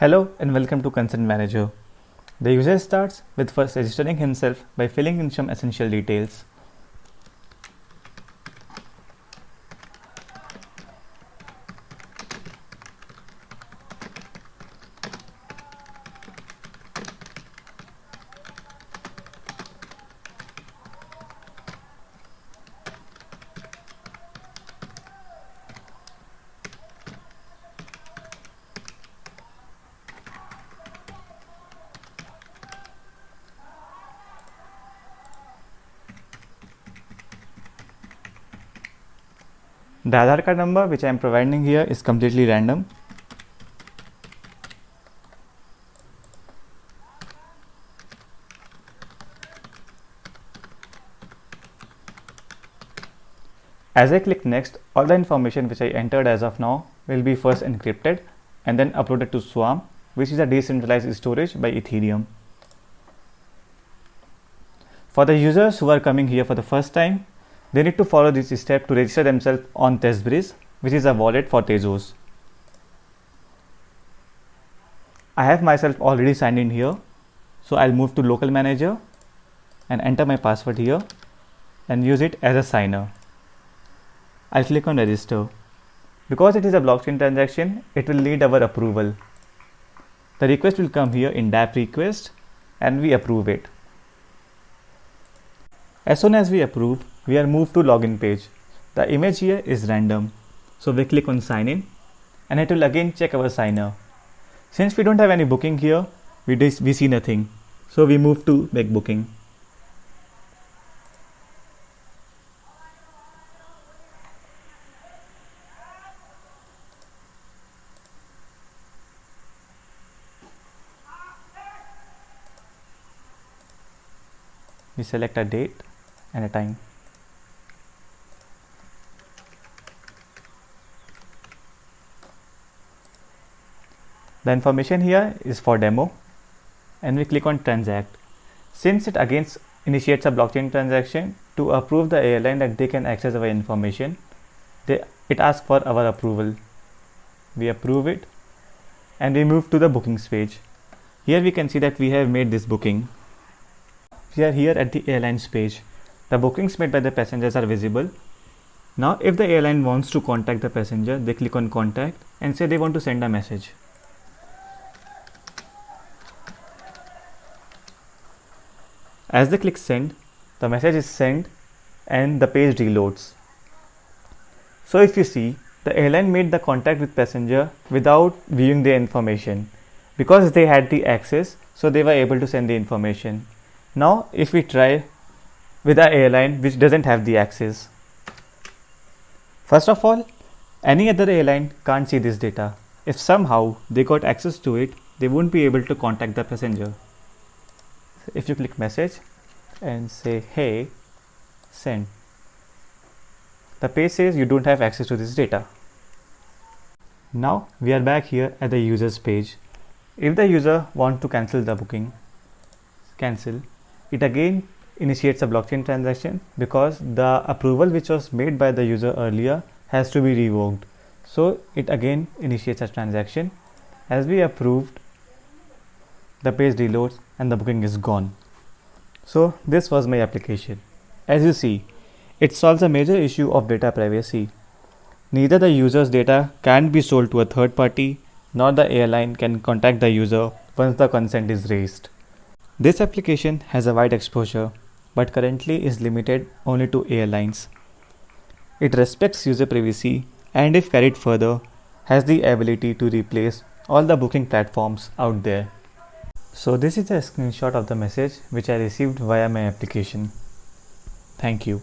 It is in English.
Hello and welcome to Consent Manager. The user starts with first registering himself by filling in some essential details. The Aadhaar card number which I am providing here is completely random. As I click next, all the information which I entered as of now will be first encrypted and then uploaded to Swarm, which is a decentralized storage by Ethereum. For the users who are coming here for the first time, they need to follow this step to register themselves on Tezbridge, which is a wallet for Tezos. I have myself already signed in here, so I'll move to local manager and enter my password here and use it as a signer. I'll click on register. Because it is a blockchain transaction, it will need our approval. The request will come here in dApp request and we approve it. As soon as we approve, we are moved to login page. The image here is random. So we click on sign in and it will again check our signer. Since we don't have any booking here, we see nothing. So we move to make booking. We select a date and a time. The information here is for demo and we click on transact. Since it again initiates a blockchain transaction, to approve the airline that they can access our information, it asks for our approval. We approve it and we move to the bookings page. Here we can see that we have made this booking. We are here at the airlines page. The bookings made by the passengers are visible. Now if the airline wants to contact the passenger, they click on contact and say they want to send a message. As they click send, the message is sent and the page reloads. So if you see, the airline made the contact with passenger without viewing the information. Because they had the access, so they were able to send the information. Now if we try with an airline which doesn't have the access. First of all, any other airline can't see this data. If somehow they got access to it, they won't be able to contact the passenger. If you click message and say hey, send, the page says you don't have access to this data. Now we are back here at the users page. If the user wants to cancel the booking, cancel, it again initiates a blockchain transaction because the approval which was made by the user earlier has to be revoked. So it again initiates a transaction. As we approved, the page reloads and the booking is gone. So this was my application. As you see, it solves a major issue of data privacy. Neither the user's data can be sold to a third party, nor the airline can contact the user once the consent is raised. This application has a wide exposure, but currently is limited only to airlines. It respects user privacy and if carried further, has the ability to replace all the booking platforms out there. So this is a screenshot of the message which I received via my application. Thank you.